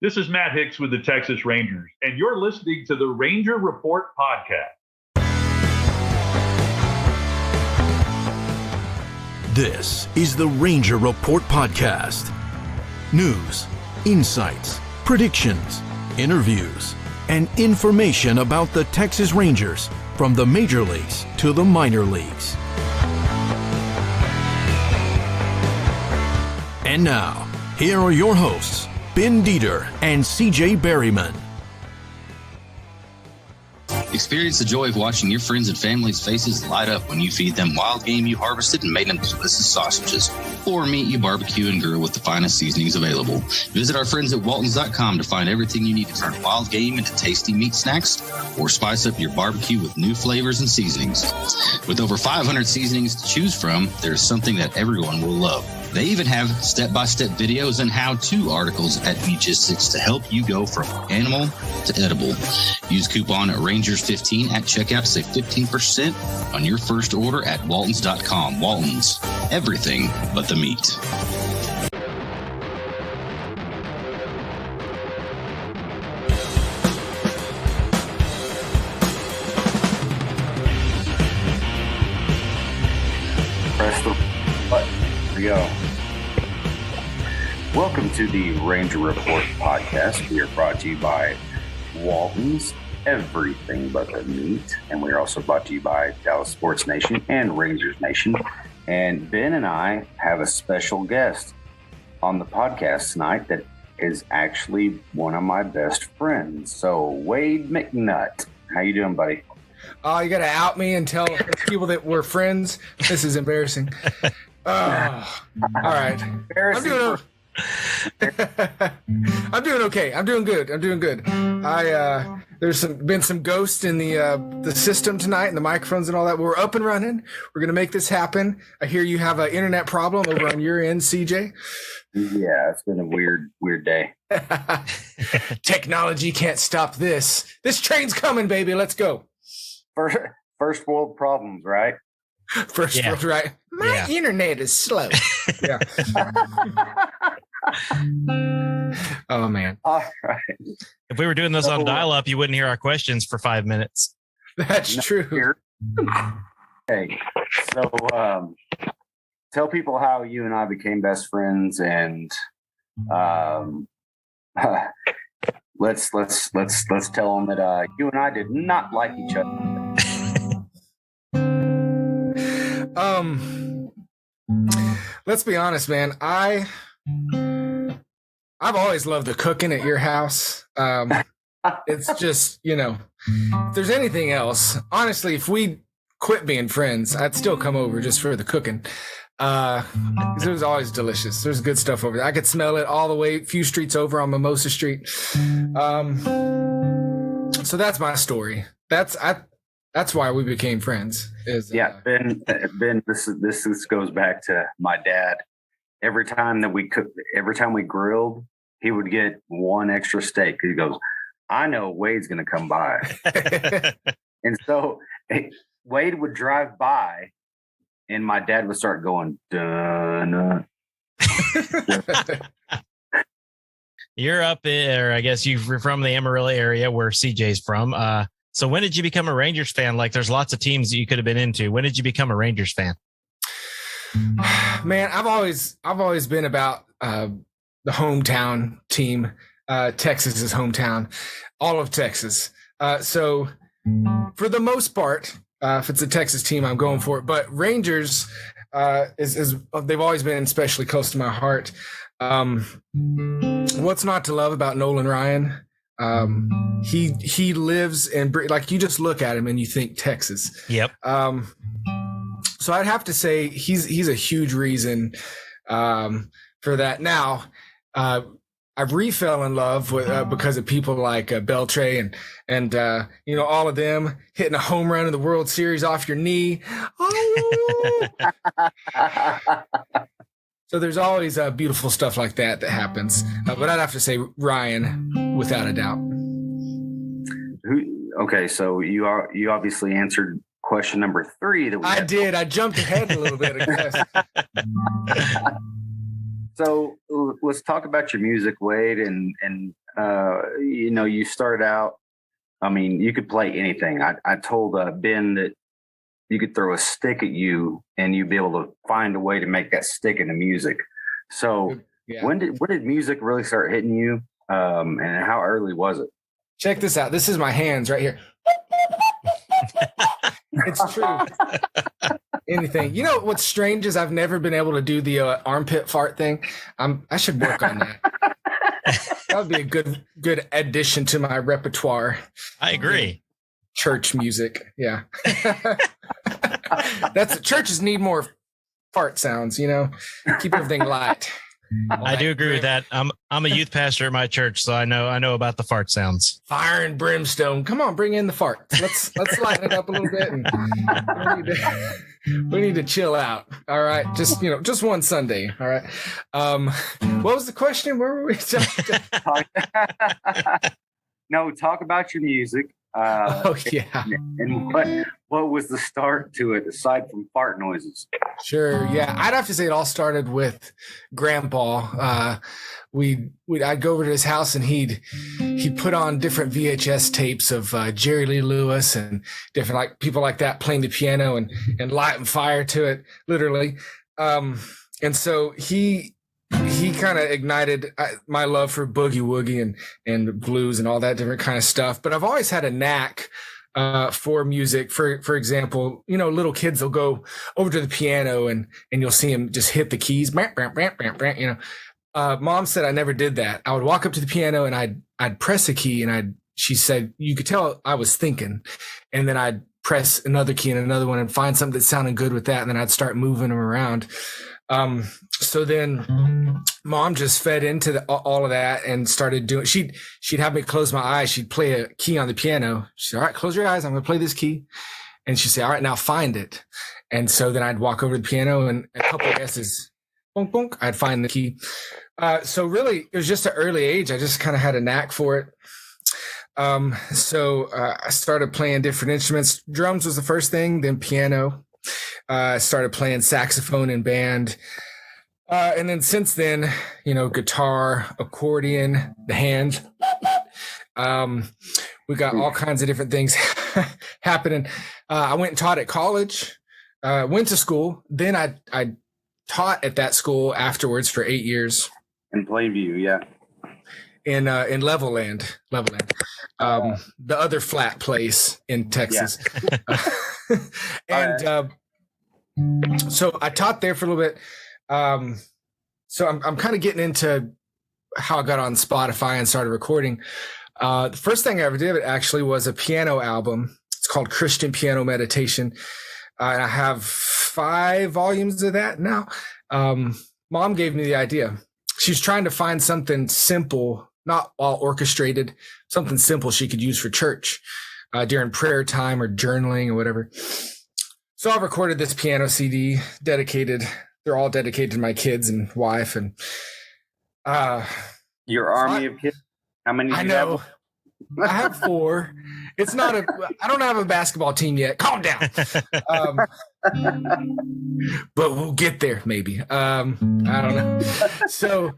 This is Matt Hicks with the Texas Rangers, and you're listening to the Ranger Report podcast. This is the Ranger Report podcast. News, insights, predictions, interviews, and information about the Texas Rangers from the major leagues to the minor leagues. And now, here are your hosts, Ben Dieter and CJ Berryman. Experience the joy of watching your friends and family's faces light up when you feed them wild game you harvested and made into delicious sausages, or meat you barbecue and grill with the finest seasonings available. Visit our friends at Waltons.com to find everything you need to turn wild game into tasty meat snacks, or spice up your barbecue with new flavors and seasonings. With over 500 seasonings to choose from, there's something that everyone will love. They even have step-by-step videos and how-to articles at Logistics to help you go from animal to edible. Use coupon Rangers15 at checkout to save 15% on your first order at Waltons.com. Waltons, everything but the meat. Press the button. Here we go. Welcome to the Ranger Report podcast. We are brought to you by Waltons, everything but the meat. And we are also brought to you by Dallas Sports Nation and Rangers Nation. And Ben and I have a special guest on the podcast tonight that is actually one of my best friends. So, Wade McNutt, how you doing, buddy? Oh, you got to out me and tell people that we're friends. This is embarrassing. All right. I'm doing okay. I'm doing good. There's been some ghosts in the system tonight and the microphones and all that. But we're up and running. We're gonna make this happen. I hear you have an internet problem over on your end, CJ. Yeah, it's been a weird day. Technology can't stop this. This train's coming, baby. Let's go. First world problems, right? First world, right? My internet is slow. Yeah. Oh man. All right. If we were doing this on dial-up, you wouldn't hear our questions for 5 minutes. That's true. Hey, so tell people how you and I became best friends, and let's tell them that you and I did not like each other. Let's be honest, man. I've always loved the cooking at your house. It's just, if there's anything else, honestly, if we quit being friends, I'd still come over just for the cooking. 'Cause it was always delicious. There's good stuff over there. I could smell it all the way a few streets over on Mimosa Street. So that's my story. That's why we became friends. Ben, this goes back to my dad. Every time we grilled, he would get one extra steak. He goes, I know Wade's going to come by. And so Wade would drive by and my dad would start going, dun. You're up there. I guess you're from the Amarillo area where CJ's from. So when did you become a Rangers fan? Like there's lots of teams that you could have been into. When did you become a Rangers fan? Man, I've always been about the hometown team. Texas is hometown, all of Texas. So for the most part, if it's a Texas team, I'm going for it. But Rangers is they've always been especially close to my heart. What's not to love about Nolan Ryan? He lives in, like, you just look at him and you think Texas. Yep. So I'd have to say he's a huge reason for that. Now, I re-fell in love with because of people like Beltre and all of them hitting a home run in the World Series off your knee. Oh! So there's always beautiful stuff like that happens. But I'd have to say Ryan, without a doubt. Okay, so you obviously answered question number 3. I did. I jumped ahead a little bit, I guess. So let's talk about your music, Wade, and you started out, I mean, you could play anything. I told Ben that you could throw a stick at you and you'd be able to find a way to make that stick into music. So when did music really start hitting you? And how early was it? Check this out. This is my hands right here. It's true. Anything. You know what's strange is I've never been able to do the armpit fart thing. I should work on that. That would be a good addition to my repertoire. I agree. Church music. Yeah. Churches need more fart sounds, keep everything light. I do agree with that. I'm a youth pastor at my church, so I know about the fart sounds. Fire and brimstone. Come on, bring in the farts. Let's lighten it up a little bit. And we need to chill out. All right, just one Sunday. All right. What was the question? Where were we? No, talk about your music. And what was the start to it aside from fart noises? Sure. Yeah. I'd have to say it all started with Grandpa. I'd go over to his house and he'd put on different VHS tapes of Jerry Lee Lewis and different like people like that playing the piano and lighting fire to it, literally. And so he kind of ignited my love for boogie woogie and blues and all that different kind of stuff. But I've always had a knack for music. For example, little kids will go over to the piano and you'll see them just hit the keys. Mom said I never did that. I would walk up to the piano and I'd press a key and she said, you could tell I was thinking, and then I'd press another key and another one and find something that sounded good with that. And then I'd start moving them around. So then Mom just fed into all of that and started doing, she'd have me close my eyes. She'd play a key on the piano. She'd say, all right, close your eyes. I'm going to play this key. And she'd say, all right, now find it. And so then I'd walk over to the piano and a couple of guesses, bonk, bonk, I'd find the key. So really it was just an early age. I just kind of had a knack for it. So I started playing different instruments. Drums was the first thing, then piano. Started playing saxophone in band. And then since then, guitar, accordion, the hands. We got all kinds of different things happening. I went and taught at college, went to school. Then I taught at that school afterwards for 8 years. In Plainview, yeah. In Levelland, the other flat place in Texas. Yeah. So I taught there for a little bit. So I'm kind of getting into how I got on Spotify and started recording. The first thing I ever did actually was a piano album. It's called Christian Piano Meditation. And I have 5 volumes of that now. Mom gave me the idea. She was trying to find something simple, not all orchestrated, something simple she could use for church during prayer time or journaling or whatever. So I recorded this piano CD dedicated. They're all dedicated to my kids and wife. And your army of kids. How many? I know. I have 4. It's not I don't have a basketball team yet. Calm down. But we'll get there maybe. I don't know. So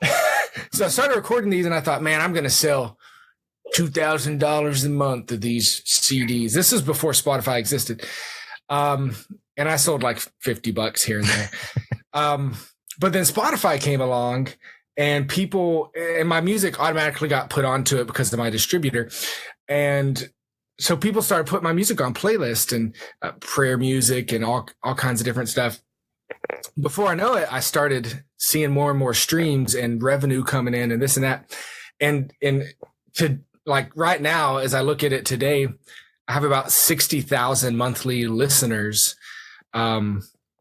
I started recording these and I thought, man, I'm going to sell $2,000 a month of these CDs. This is before Spotify existed. And I sold like $50 here and there. But then Spotify came along and my music automatically got put onto it because of my distributor. And so people started putting my music on playlists and prayer music and all kinds of different stuff. Before I know it, I started seeing more and more streams and revenue coming in and this and that. And to like right now, as I look at it today, I have about 60,000 monthly listeners,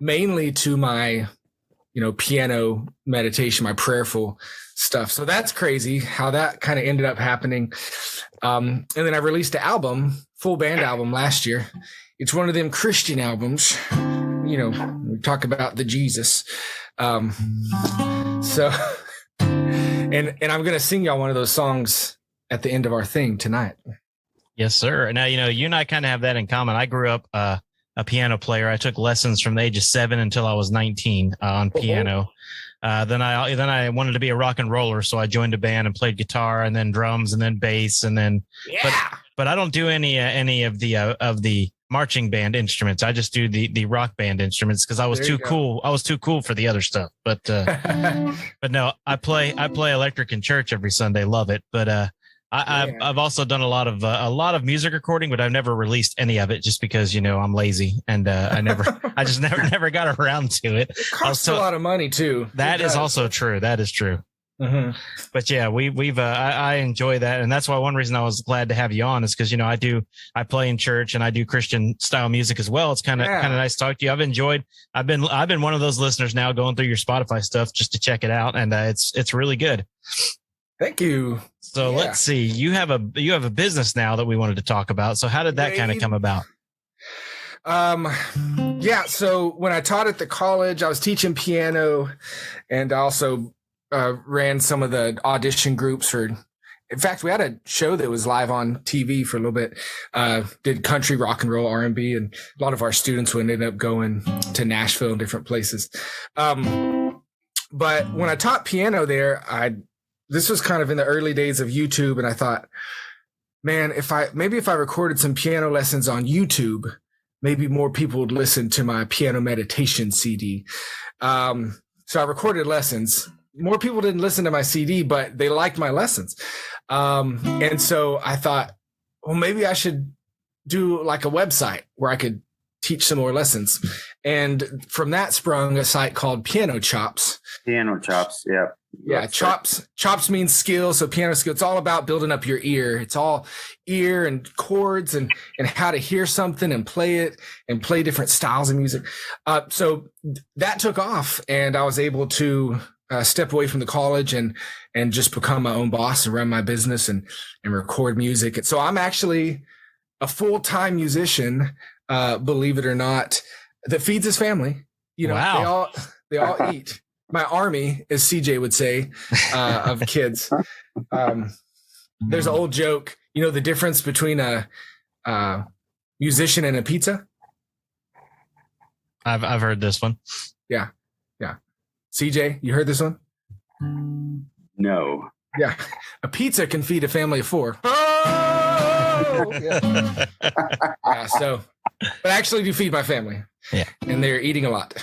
mainly to my, piano meditation, my prayerful stuff. So that's crazy how that kind of ended up happening. And then I released an album, full band album last year. It's one of them Christian albums, we talk about the Jesus. And I'm going to sing y'all one of those songs at the end of our thing tonight. Yes, sir. Now, you and I kind of have that in common. I grew up a piano player. I took lessons from the age of 7 until I was 19 on piano. Then I wanted to be a rock and roller, so I joined a band and played guitar, and then drums, and then bass, and then but I don't do any of the marching band instruments. I just do the rock band instruments because I was too cool. I was too cool for the other stuff. But but no, I play electric in church every Sunday. Love it. But I've also done a lot of music recording, but I've never released any of it just because, I'm lazy and I just never got around to it. It costs a lot of money too. That is also true. That is true. Mm-hmm. But yeah, I enjoy that. And that's why one reason I was glad to have you on is because, I play in church and I do Christian style music as well. It's kind of nice to talk to you. I've been one of those listeners now going through your Spotify stuff just to check it out. And it's really good. Thank you. So let's see, you have a business now that we wanted to talk about. So how did that kind of come about? So when I taught at the college, I was teaching piano and I also ran some of the audition groups in fact, we had a show that was live on TV for a little bit, did country, rock and roll, R&B, and a lot of our students would end up going to Nashville and different places. But when I taught piano there, this was kind of in the early days of YouTube, and I thought, man, if I recorded some piano lessons on YouTube, maybe more people would listen to my piano meditation CD. So I recorded lessons. More people didn't listen to my CD, but they liked my lessons. And so I thought, well, maybe I should do like a website where I could teach some more lessons. And from that sprung a site called Piano Chops. Piano Chops, yeah. Yeah, chops means skill. So piano skill, it's all about building up your ear. It's all ear and chords and how to hear something and play it and play different styles of music. So that took off, and I was able to step away from the college and just become my own boss and run my business and record music. And so I'm actually a full-time musician, believe it or not, that feeds his family. Wow. They all eat. My army, as CJ would say, of kids. There's an old joke, the difference between a musician and a pizza. I've heard this one. Yeah. CJ, you heard this one? No. Yeah. A pizza can feed a family of 4. Oh! Yeah. So, but I actually do feed my family. Yeah. And they're eating a lot.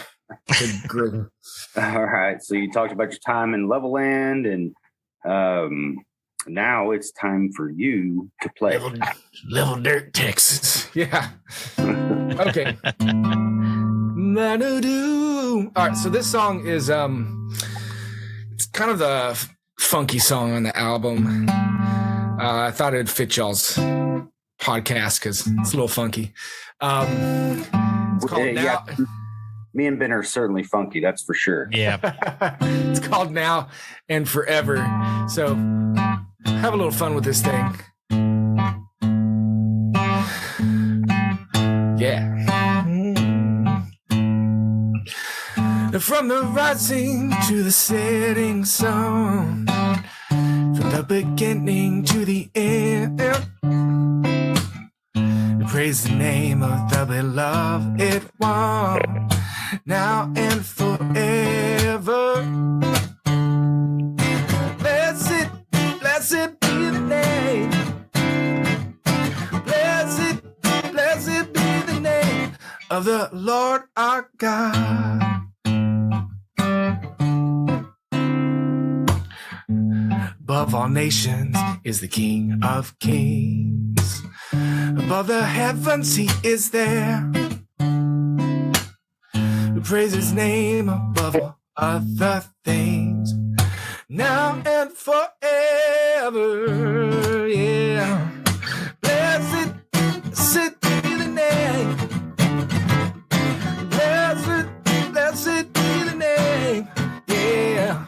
Good group. All right. So you talked about your time in Levelland, and now it's time for you to play. Level Dirt, Texas. Yeah. Okay. All right. So this song is it's kind of the funky song on the album. I thought it'd fit y'all's podcast because it's a little funky. It's called Now. Me and Ben are certainly funky, that's for sure. Yeah. It's called Now and Forever. So have a little fun with this thing. Yeah. From the rising to the setting sun, from the beginning to the end, we praise the name of the beloved one, now and forever. Blessed, blessed be the name. Blessed, blessed be the name of the Lord our God. Above all nations is the King of Kings. Above the heavens he is there. We praise his name above all other things, now and forever. Yeah. Blessed, blessed be the name. Blessed, blessed be the name. Yeah.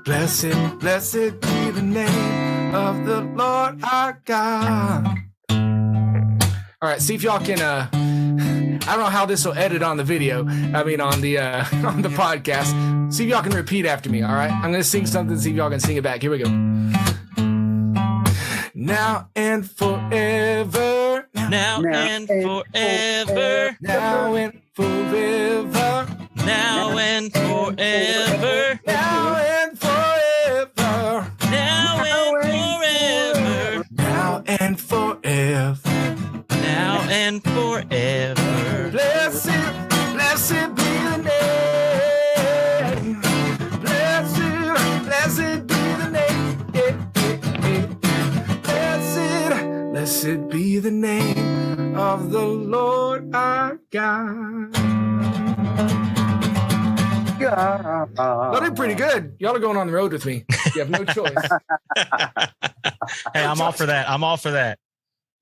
Blessed, blessed be the name of the Lord our God. All right, see if y'all can, I don't know how this will edit on the video. I mean, on the podcast. See if y'all can repeat after me, all right? I'm going to sing something, see if y'all can sing it back. Here we go. Now and forever. Now Now and forever. Now and forever. Now and forever. Now and forever. Now and forever. Now and forever. Now and forever. Blessed be the name. Blessed be the name. Blessed be the name of the Lord our God. That did pretty good. Y'all are going on the road with me. You have no choice. Hey, I'm all for that. I'm all for that.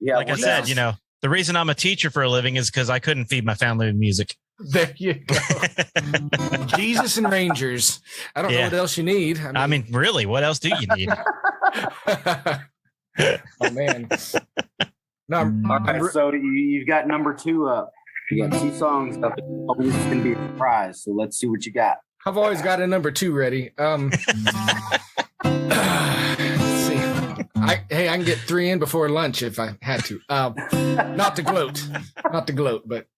Yeah, Like I said, the reason I'm a teacher for a living is because I couldn't feed my family with music. There you go. Jesus and Rangers. I don't know what else you need. I mean, really, what else do you need? Oh man. No, all right, so you've got number 2 up. You got 2 songs up. This is gonna be a surprise. So let's see what you got. I've always got a number 2 ready. Let's see. I can get 3 in before lunch if I had to. Not to gloat, but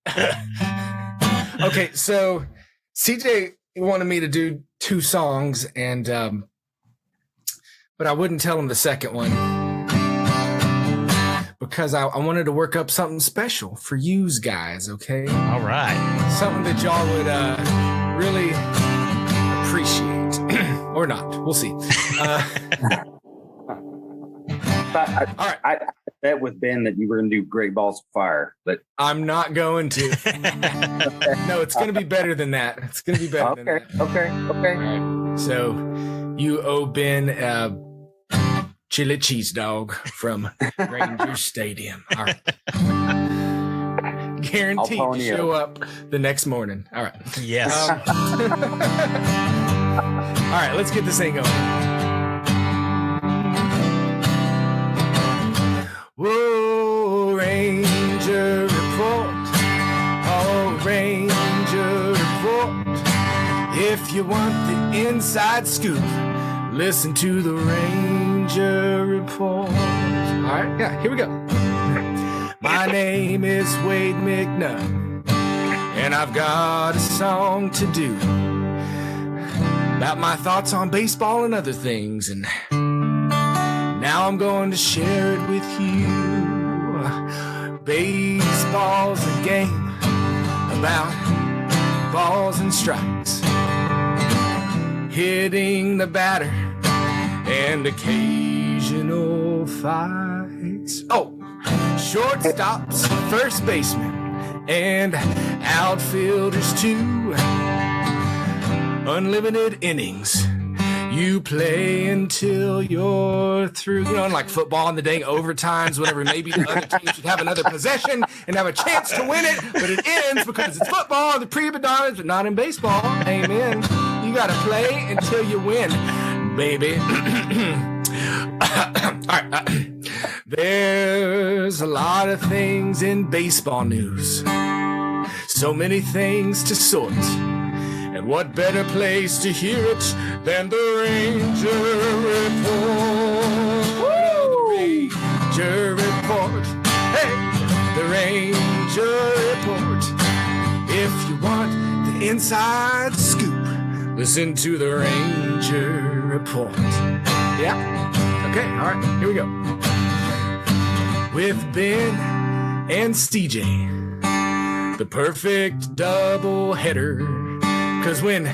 okay. So CJ wanted me to do 2 songs, and but I wouldn't tell him the second one because I wanted to work up something special for yous guys. Okay. All right. Something that y'all would really appreciate or not. We'll see. All right. I bet with Ben that you were going to do Great Balls of Fire, but I'm not going to. No, it's going to be better than that. It's going to be better than that. Okay. All right. So you owe Ben chili cheese dog from Rangers Stadium. All right. Guaranteed to show up the next morning. All right. Yes. All right, let's get this thing going. Whoa, Ranger report. Oh, Ranger report. If you want the inside scoop, listen to the Ranger report. All right, yeah, here we go. My name is Wade McNutt, and I've got a song to do about my thoughts on baseball and other things, and now I'm going to share it with you. Baseball's a game about balls and strikes, hitting the batter, and occasional fights. Oh, shortstops, first basemen, and outfielders too. Unlimited innings. You play until you're through. Like football in the dang overtimes, whenever maybe the other team should have another possession and have a chance to win it, but it ends because it's football, the prima donnas, but not in baseball. Amen. You got to play until you win, baby. All right. There's a lot of things in baseball news. So many things to sort. And what better place to hear it than the Ranger Report? Woo! The Ranger Report. Hey, the Ranger Report. If you want the inside scoop, listen to the Ranger Report. Yeah? Okay, all right, here we go. With Ben and CJ, the perfect double header. 'Cause when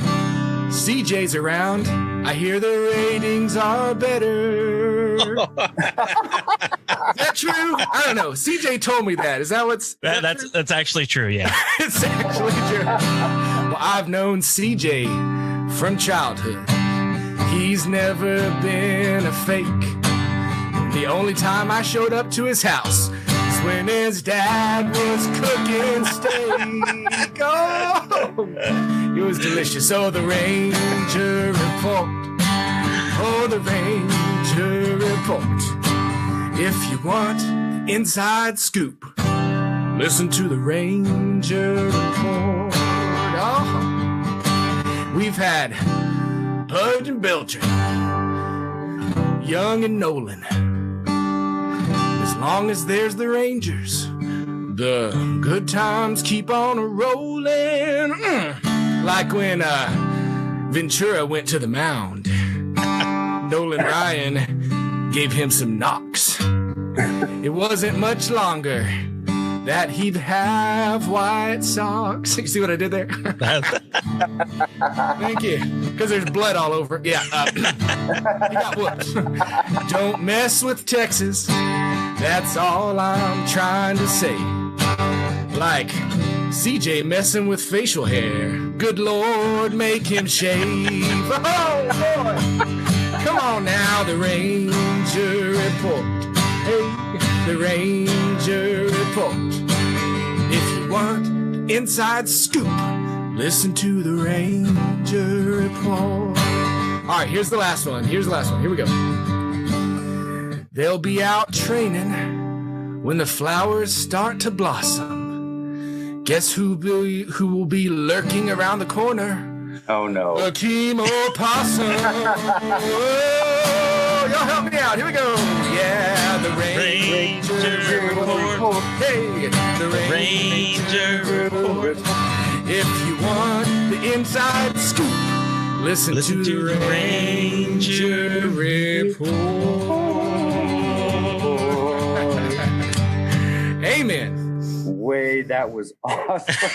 CJ's around, I hear the ratings are better. Is that true? I don't know. CJ told me that. Is that what's that's actually true, yeah. It's actually true. Well, I've known CJ from childhood. He's never been a fake. The only time I showed up to his house is when his dad was cooking steak. Oh, it was delicious. Oh, the Ranger Report. Oh, the Ranger Report. If you want the inside scoop, listen to the Ranger Report. Oh, we've had Pudge and Belcher, Young and Nolan. As long as there's the Rangers, the good times keep on rolling. Like when Ventura went to the mound. Nolan Ryan gave him some knocks. It wasn't much longer that he'd have white socks. You see what I did there? Thank you. Because there's blood all over. Yeah. He got whooped. Don't mess with Texas. That's all I'm trying to say. Like CJ messing with facial hair. Good Lord, make him shave. Oh, boy. Come on now, the Ranger Report. Hey, the Ranger Report. If you want inside scoop, listen to the Ranger Report. All right, here's the last one. Here we go. They'll be out training when the flowers start to blossom. Guess who will be lurking around the corner? Oh, no. A chemo possum. Oh, y'all help me out. Here we go. Yeah, the Ranger Report. Hey, the Ranger Report. If you want the inside scoop, listen to the Ranger Report. Amen. Wade, that was awesome.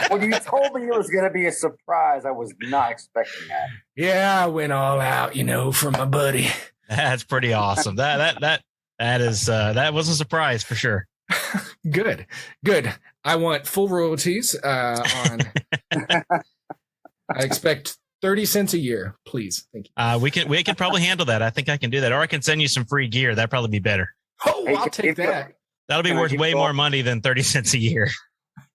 When you told me it was going to be a surprise, I was not expecting that. Yeah, I went all out, for my buddy. That's pretty awesome. That was a surprise for sure. Good. I want full royalties on. I expect 30 cents a year, please. Thank you. We can probably handle that. I think I can do that, or I can send you some free gear. That'd probably be better. Oh, I'll take that. That'll be worth way more money than 30 cents a year.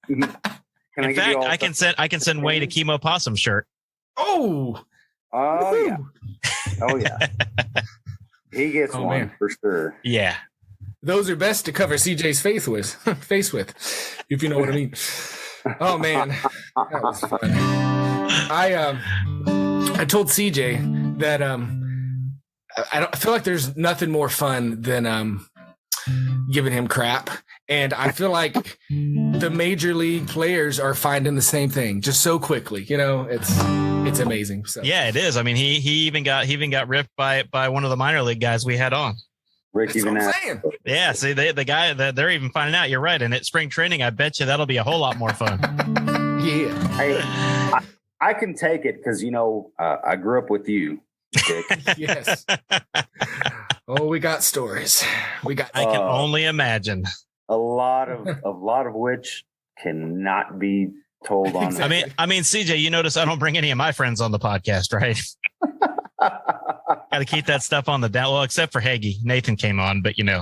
In fact, I can send Wade a chemo possum shirt. Oh yeah. Oh yeah. He gets one, man. For sure. Yeah. Those are best to cover CJ's face with, if you know what I mean. Oh man, that was fun. I told CJ that I feel like there's nothing more fun than giving him crap, and I feel like the major league players are finding the same thing just so quickly. It's amazing. So yeah, it is. I mean, he even got ripped by one of the minor league guys we had on. Rick, even yeah. See, the guy that they're even finding out. You're right, and at spring training, I bet you that'll be a whole lot more fun. Yeah, I can take it because I grew up with you. Yes. Oh, we got stories. I can only imagine. A lot of which cannot be told on. Exactly. I mean, CJ, you notice I don't bring any of my friends on the podcast, right? Got to keep that stuff on the down. Well, except for Hagee. Nathan came on, but Yeah,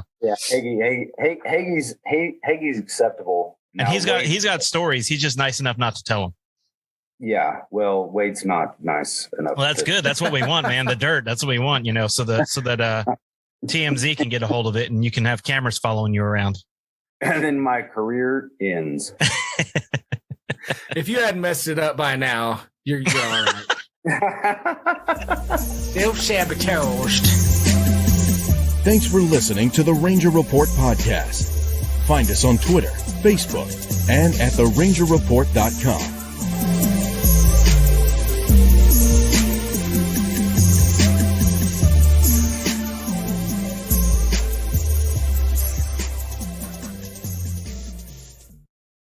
Hagee's acceptable. And now, he's got stories. He's just nice enough not to tell them. Yeah, well, Wade's not nice enough. Well, that's good. That's what we want, man. The dirt. That's what we want, so that TMZ can get a hold of it and you can have cameras following you around. And then my career ends. If you hadn't messed it up by now, you're all right. Self-sabotaged. Thanks for listening to the Ranger Report podcast. Find us on Twitter, Facebook, and at therangerreport.com.